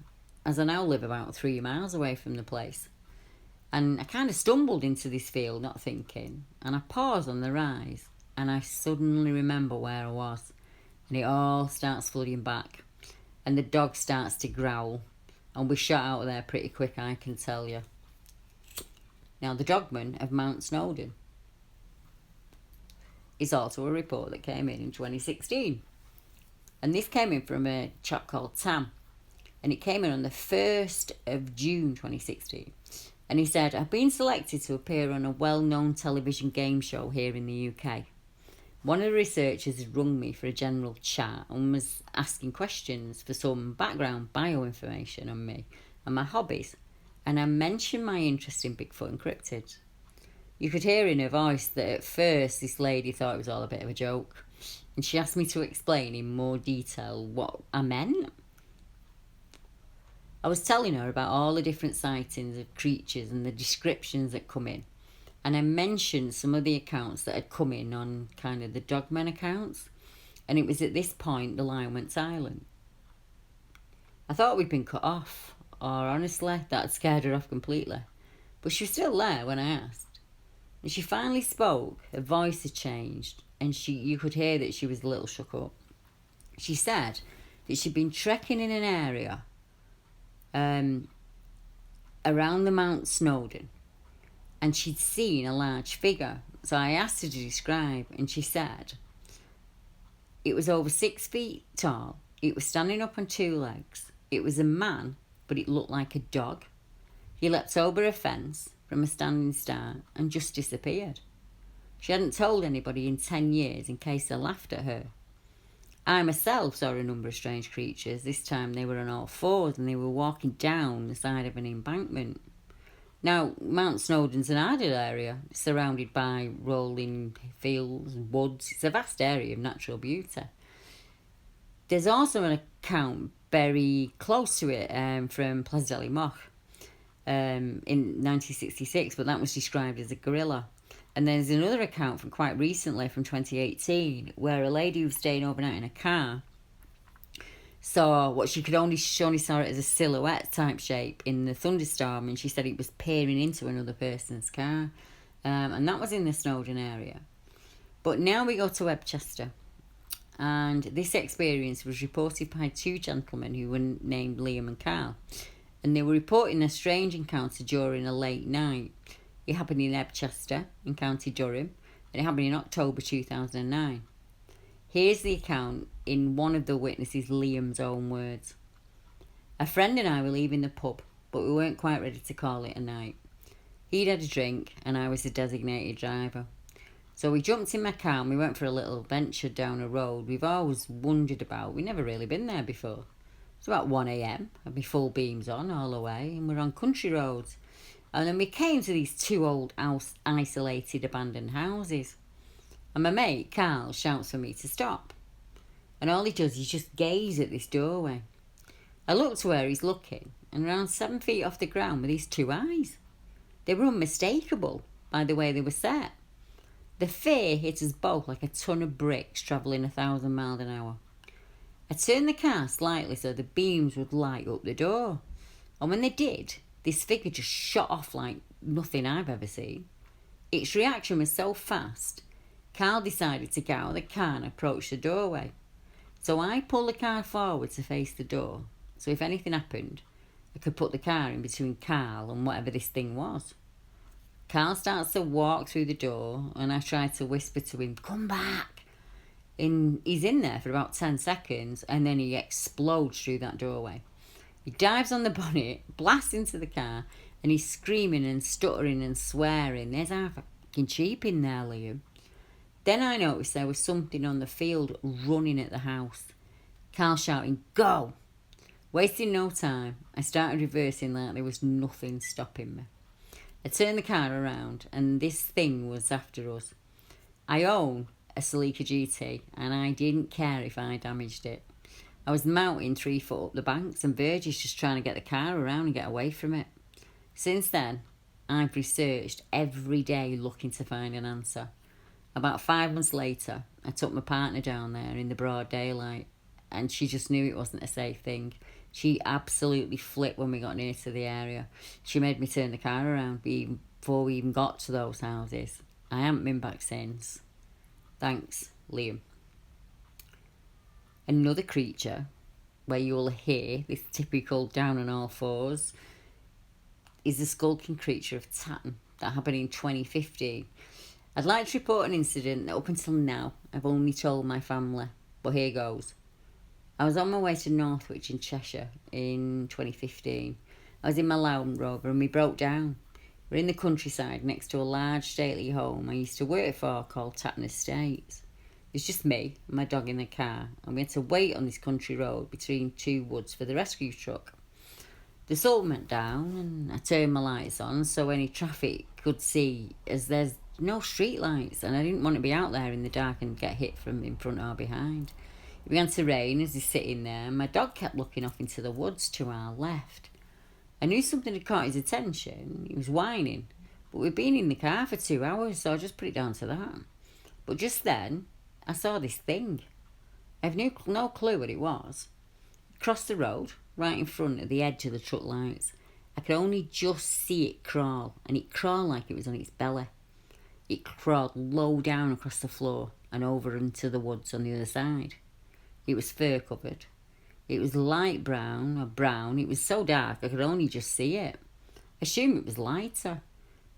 as I now live about 3 miles away from the place. And I kind of stumbled into this field, not thinking, and I paused on the rise, and I suddenly remember where I was, and it all starts flooding back, and the dog starts to growl, and we shot out of there pretty quick, I can tell you. Now, the Dogman of Mount Snowdon is also a report that came in 2016. And this came in from a chap called Tam. And it came in on the 1st of June 2016. And he said, "I've been selected to appear on a well-known television game show here in the UK. One of the researchers had rung me for a general chat and was asking questions for some background bio-information on me and my hobbies. And I mentioned my interest in Bigfoot and cryptids. You could hear in her voice that at first this lady thought it was all a bit of a joke. And she asked me to explain in more detail what I meant. I was telling her about all the different sightings of creatures and the descriptions that come in. And I mentioned some of the accounts that had come in on kind of the Dogmen accounts. And it was at this point the line went silent. I thought we'd been cut off, or honestly, that had scared her off completely. But she was still there when I asked. And she finally spoke, her voice had changed, and you could hear that she was a little shook up. She said that she'd been trekking in an area around the Mount Snowdon, and she'd seen a large figure. So I asked her to describe, and she said it was over 6 feet tall. It was standing up on 2 legs. It was a man, but it looked like a dog. He leapt over a fence from a standing start and just disappeared. She hadn't told anybody in 10 years in case they laughed at her. I myself saw a number of strange creatures. This time they were on all fours and they were walking down the side of an embankment. Now, Mount Snowdon's an ideal area, surrounded by rolling fields and woods. It's a vast area of natural beauty. There's also an account very close to it from Place Moch in 1966, but that was described as a gorilla. And there's another account from quite recently, from 2018, where a lady who was staying overnight in a car saw what she only saw it as a silhouette type shape in the thunderstorm, and she said it was peering into another person's car. And that was in the Snowdon area. But now we go to Webchester. And this experience was reported by 2 gentlemen who were named Liam and Carl. And they were reporting a strange encounter during a late night. It happened in Ebchester, in County Durham, and it happened in October 2009. Here's the account in one of the witnesses, Liam's own words. A friend and I were leaving the pub, but we weren't quite ready to call it a night. He'd had a drink, and I was the designated driver. So we jumped in my car and we went for a little venture down a road we've always wondered about. We'd never really been there before. It's about 1 a.m, had my full beams on all the way, and we're on country roads. And then we came to these 2 old isolated abandoned houses. And my mate, Carl, shouts for me to stop. And all he does is just gaze at this doorway. I look to where he's looking, and around 7 feet off the ground were these 2 eyes. They were unmistakable by the way they were set. The fear hit us both like a ton of bricks travelling 1,000 miles an hour. I turned the car slightly so the beams would light up the door. And when they did, this figure just shot off like nothing I've ever seen. Its reaction was so fast, Carl decided to get out of the car and approach the doorway. So I pulled the car forward to face the door, so if anything happened, I could put the car in between Carl and whatever this thing was. Carl starts to walk through the door, and I try to whisper to him, "Come back!" And he's in there for about 10 seconds, and then he explodes through that doorway. He dives on the bonnet, blasts into the car, and he's screaming and stuttering and swearing. There's our fucking cheap in there, Liam. Then I noticed there was something on the field running at the house. Carl shouting, "Go!" Wasting no time, I started reversing like there was nothing stopping me. I turned the car around, and this thing was after us. I own a Celica GT, and I didn't care if I damaged it. I was mounting 3 foot up the banks and verges just trying to get the car around and get away from it. Since then, I've researched every day looking to find an answer. About 5 months later, I took my partner down there in the broad daylight, and she just knew it wasn't a safe thing. She absolutely flipped when we got near to the area. She made me turn the car around before we even got to those houses. I haven't been back since. Thanks, Liam. Another creature where you will hear this typical down on all fours is the skulking creature of Tatton that happened in 2015. I'd like to report an incident that up until now I've only told my family, but here goes. I was on my way to Northwich in Cheshire in 2015. I was in my Land Rover and we broke down. We're in the countryside next to a large stately home I used to work for called Tatton Estates. It's just me and my dog in the car, and we had to wait on this country road between 2 woods for the rescue truck. The sun went down and I turned my lights on so any traffic could see, as there's no street lights and I didn't want to be out there in the dark and get hit from in front or behind. It began to rain as he's sitting there, and my dog kept looking off into the woods to our left. I knew something had caught his attention. He was whining, but we'd been in the car for 2 hours, so I just put it down to that. But just then, I saw this thing. I have no clue what it was. It crossed the road, right in front at the edge of the truck lights. I could only just see it crawl, and it crawled like it was on its belly. It crawled low down across the floor and over into the woods on the other side. It was fur covered. It was light brown or brown. It was so dark I could only just see it. I assumed it was lighter.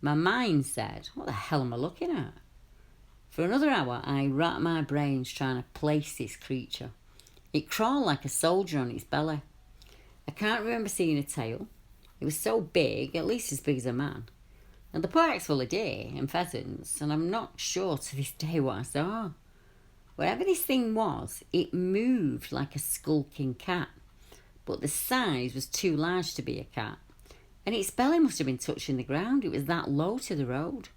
My mind said, what the hell am I looking at? For another hour, I racked my brains trying to place this creature. It crawled like a soldier on its belly. I can't remember seeing a tail. It was so big, at least as big as a man. And the park's full of deer and pheasants, and I'm not sure to this day what I saw. Whatever this thing was, it moved like a skulking cat, but the size was too large to be a cat, and its belly must have been touching the ground. It was that low to the road.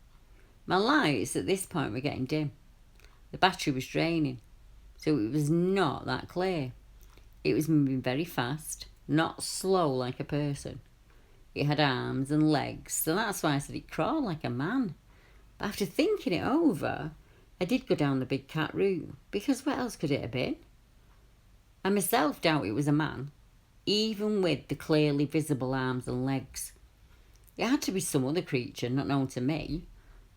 My lights at this point were getting dim. The battery was draining, so it was not that clear. It was moving very fast, not slow like a person. It had arms and legs, so that's why I said it crawled like a man. But after thinking it over, I did go down the big cat route, because what else could it have been? I myself doubt it was a man, even with the clearly visible arms and legs. It had to be some other creature not known to me,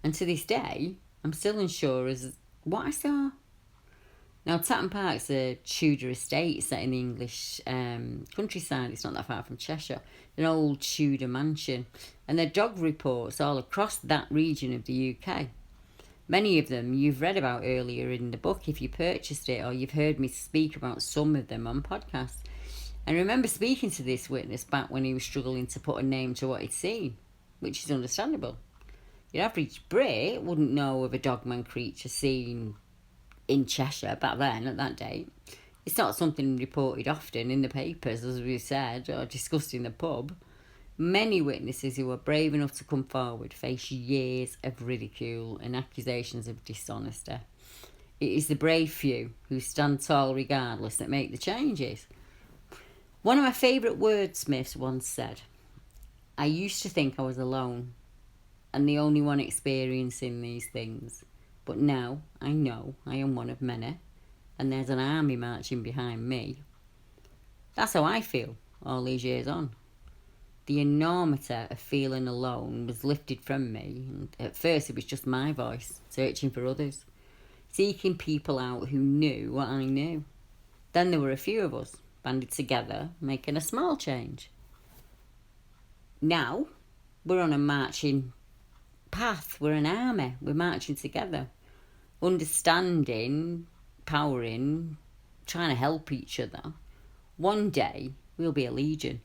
and to this day, I'm still unsure as what I saw. Now, Tatton Park's a Tudor estate set in the English countryside. It's not that far from Cheshire. An old Tudor mansion. And there are dog reports all across that region of the UK. Many of them you've read about earlier in the book if you purchased it, or you've heard me speak about some of them on podcasts. And I remember speaking to this witness back when he was struggling to put a name to what he'd seen, which is understandable. Your average Brit wouldn't know of a Dogman creature seen in Cheshire back then at that date. It's not something reported often in the papers, as we've said, or discussed in the pub. Many witnesses who are brave enough to come forward face years of ridicule and accusations of dishonesty. It is the brave few who stand tall regardless that make the changes. One of my favourite wordsmiths once said, I used to think I was alone and the only one experiencing these things. But now I know I am one of many, and there's an army marching behind me. That's how I feel all these years on. The enormity of feeling alone was lifted from me, and at first it was just my voice, searching for others, seeking people out who knew what I knew. Then there were a few of us, banded together, making a small change. Now, we're on a marching path, we're an army, we're marching together. Understanding, powering, trying to help each other. One day we'll be a legion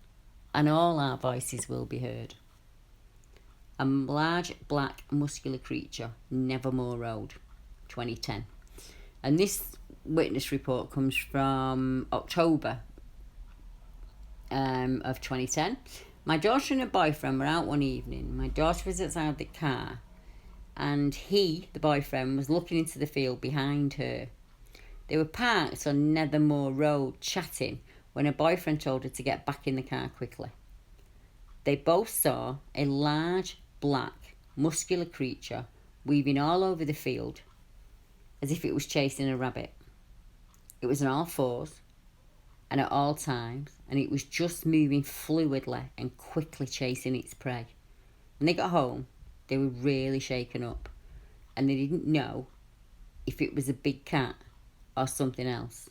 and all our voices will be heard. A large, black, muscular creature, Nevermore Road, 2010. And this witness report comes from October of 2010. My daughter and her boyfriend were out one evening. My daughter was outside the car, and he, the boyfriend, was looking into the field behind her. They were parked on Nethermore Road chatting when her boyfriend told her to get back in the car quickly. They both saw a large, black, muscular creature weaving all over the field as if it was chasing a rabbit. It was on all fours and at all times, and it was just moving fluidly and quickly chasing its prey. When they got home, they were really shaken up, and they didn't know if it was a big cat or something else.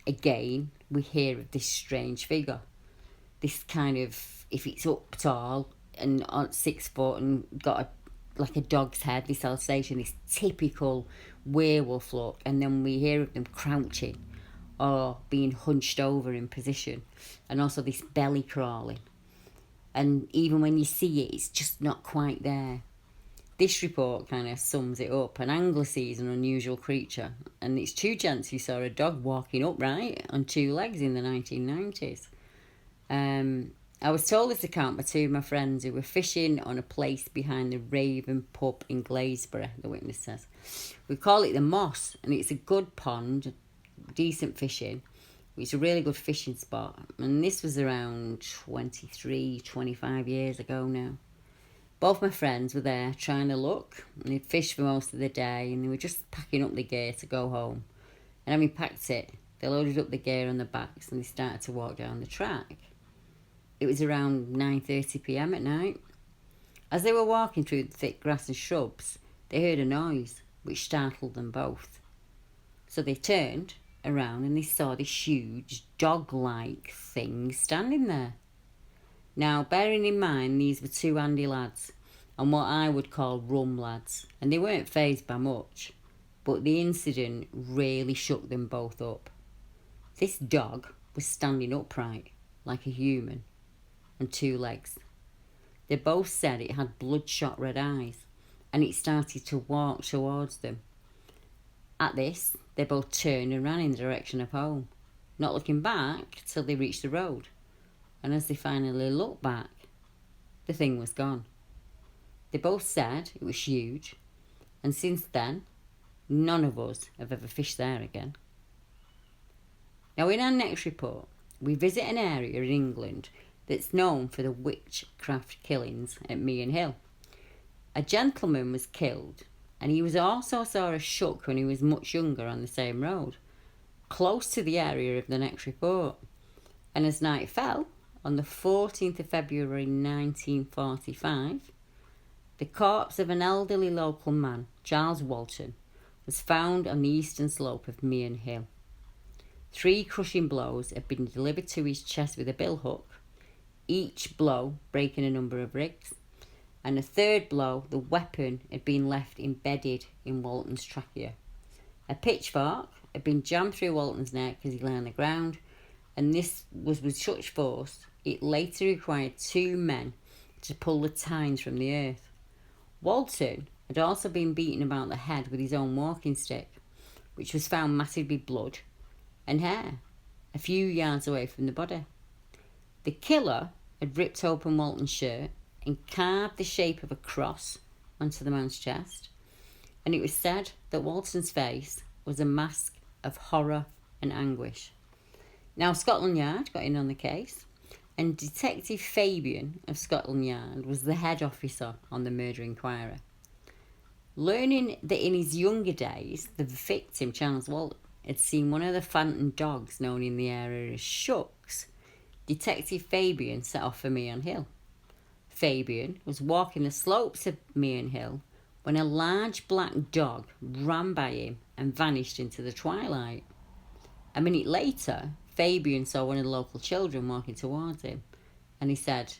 Again, we hear of this strange figure. This kind of, if it's up tall and on 6 foot and got like a dog's head, this Alsatian, this typical werewolf look, and then we hear of them crouching or being hunched over in position, and also this belly crawling. And even when you see it, it's just not quite there. This report kind of sums it up. An angler sees an unusual creature, and it's two gents who saw a dog walking upright on 2 legs in the 1990s. I was told this account by 2 of my friends who were fishing on a place behind the Raven pub in Glaisbury, the witness says. We call it the Moss, and it's a good pond, decent fishing. It's a really good fishing spot, and this was around 25 years ago now. Both my friends were there trying to look, and they'd fished for most of the day, and they were just packing up the gear to go home. And having packed it, they loaded up the gear on their backs and they started to walk down the track. It was around 9:30 p.m. at night. As they were walking through the thick grass and shrubs, they heard a noise which startled them both. So they turned around and they saw this huge dog-like thing standing there. Now, bearing in mind these were two handy lads and what I would call rum lads, and they weren't fazed by much, but the incident really shook them both up. This dog was standing upright like a human on two legs. They both said it had bloodshot red eyes and it started to walk towards them. At this, they both turned and ran in the direction of home, not looking back till they reached the road. And as they finally looked back, the thing was gone. They both said it was huge, and since then, none of us have ever fished there again. Now, in our next report, we visit an area in England that's known for the witchcraft killings at Meon Hill. A gentleman was killed, and he was also saw a shuck when he was much younger on the same road, close to the area of the next report. And as night fell, on the 14th of February 1945, the corpse of an elderly local man, Charles Walton, was found on the eastern slope of Meon Hill. 3 crushing blows had been delivered to his chest with a billhook, each blow breaking a number of ribs, and a third blow, the weapon had been left embedded in Walton's trachea. A pitchfork had been jammed through Walton's neck as he lay on the ground, and this was with such force it later required 2 men to pull the tines from the earth. Walton had also been beaten about the head with his own walking stick, which was found matted with blood and hair a few yards away from the body. The killer had ripped open Walton's shirt and carved the shape of a cross onto the man's chest, and it was said that Walton's face was a mask of horror and anguish. Now, Scotland Yard got in on the case, and Detective Fabian of Scotland Yard was the head officer on the murder inquiry. Learning that in his younger days, the victim, Charles Walton, had seen one of the phantom dogs known in the area as Shucks, Detective Fabian set off for Meon Hill. Fabian was walking the slopes of Meon Hill when a large black dog ran by him and vanished into the twilight. A minute later, Fabian saw one of the local children walking towards him, and he said,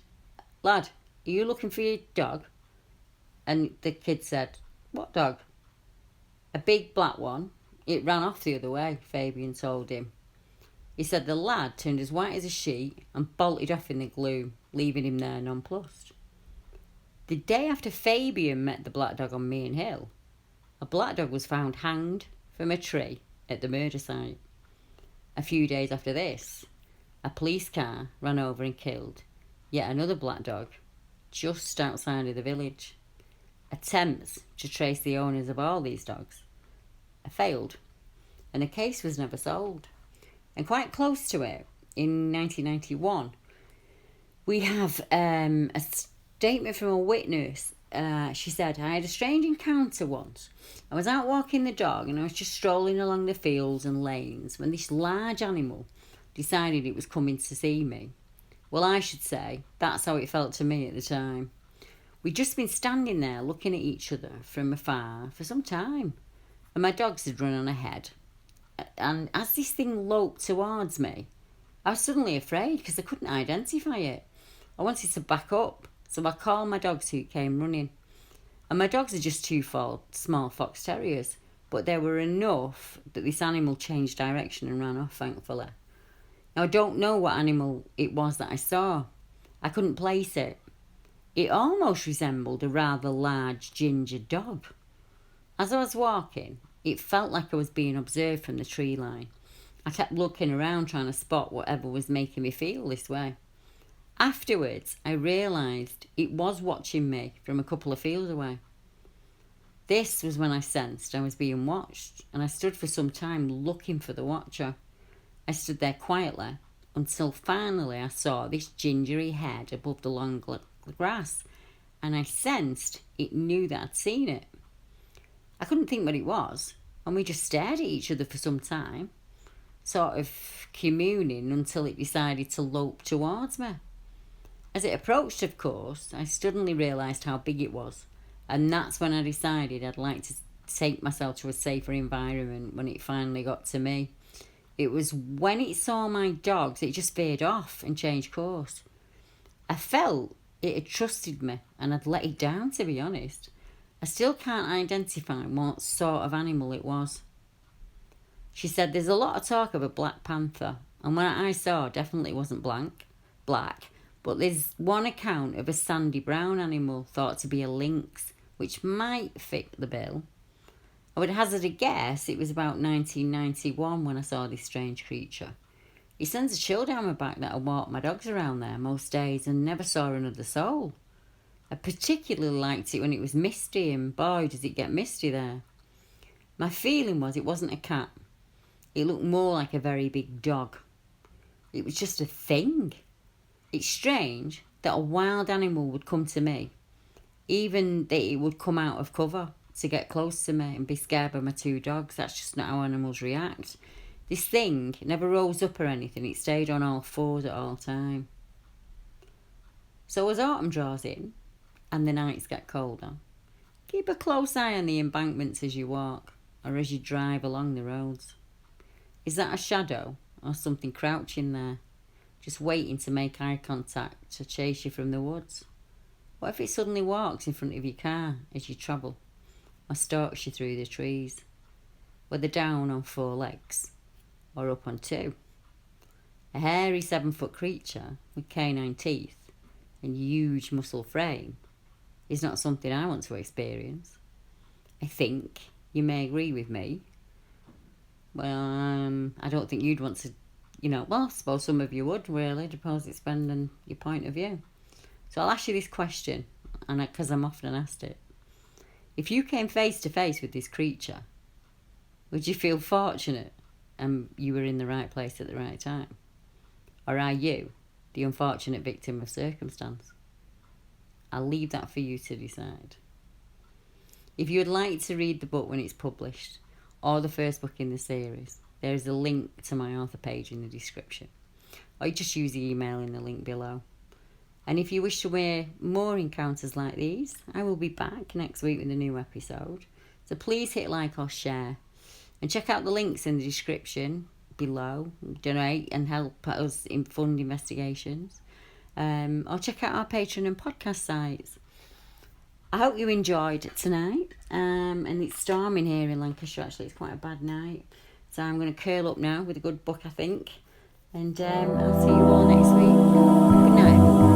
"Lad, are you looking for your dog?" And the kid said, "What dog?" "A big black one. It ran off the other way," Fabian told him. He said the lad turned as white as a sheet and bolted off in the gloom, leaving him there nonplussed. The day after Fabian met the black dog on Meon Hill, a black dog was found hanged from a tree at the murder site. A few days after this, a police car ran over and killed yet another black dog just outside of the village. Attempts to trace the owners of all these dogs failed, and the case was never solved. And quite close to it, in 1991, we have a statement from a witness. She said, "I had a strange encounter once. I was out walking the dog and I was just strolling along the fields and lanes when this large animal decided it was coming to see me. Well, I should say, that's how it felt to me at the time. We'd just been standing there looking at each other from afar for some time, and my dogs had run on ahead. And as this thing loped towards me, I was suddenly afraid because I couldn't identify it. I wanted to back up, so I called my dogs who came running. And my dogs are just 2 small fox terriers, but they were enough that this animal changed direction and ran off, thankfully. Now, I don't know what animal it was that I saw. I couldn't place it. It almost resembled a rather large ginger dog. As I was walking, it felt like I was being observed from the tree line. I kept looking around trying to spot whatever was making me feel this way. Afterwards, I realised it was watching me from a couple of fields away. This was when I sensed I was being watched, and I stood for some time looking for the watcher. I stood there quietly until finally I saw this gingery head above the long grass, and I sensed it knew that I'd seen it. I couldn't think what it was, and we just stared at each other for some time, sort of communing until it decided to lope towards me. As it approached, of course, I suddenly realised how big it was, and that's when I decided I'd like to take myself to a safer environment when it finally got to me. It was when it saw my dogs, it just veered off and changed course. I felt it had trusted me and I'd let it down, to be honest. I still can't identify what sort of animal it was. She said there's a lot of talk of a black panther, and what I saw definitely wasn't black, but there's one account of a sandy brown animal thought to be a lynx, which might fit the bill. I would hazard a guess it was about 1991 when I saw this strange creature. It sends a chill down my back that I walk my dogs around there most days and never saw another soul. I particularly liked it when it was misty, and boy does it get misty there. My feeling was it wasn't a cat. It looked more like a very big dog. It was just a thing. It's strange that a wild animal would come to me, even that it would come out of cover to get close to me and be scared by my two dogs. That's just not how animals react. This thing never rose up or anything. It stayed on all fours at all time. So as autumn draws in and the nights get colder, keep a close eye on the embankments as you walk or as you drive along the roads. Is that a shadow or something crouching there, just waiting to make eye contact to chase you from the woods? What if it suddenly walks in front of your car as you travel, or stalks you through the trees, whether down on 4 legs or up on 2? A hairy 7-foot creature with canine teeth and huge muscle frame is not something I want to experience. I think you may agree with me. Well, I don't think you'd want to, well, I suppose some of you would, really, depending on your point of view. So I'll ask you this question, and because I'm often asked it. If you came face to face with this creature, would you feel fortunate and you were in the right place at the right time? Or are you the unfortunate victim of circumstance? I'll leave that for you to decide. If you would like to read the book when it's published, or the first book in the series, there is a link to my author page in the description. Or you just use the email in the link below. And if you wish to hear more encounters like these, I will be back next week with a new episode. So please hit like or share. And check out the links in the description below. Donate and help us fund investigations. Or check out our Patreon and podcast sites. I hope you enjoyed tonight. And it's storming here in Lancashire. Actually, it's quite a bad night. So I'm going to curl up now with a good book, I think. And I'll see you all next week. Good night, everyone.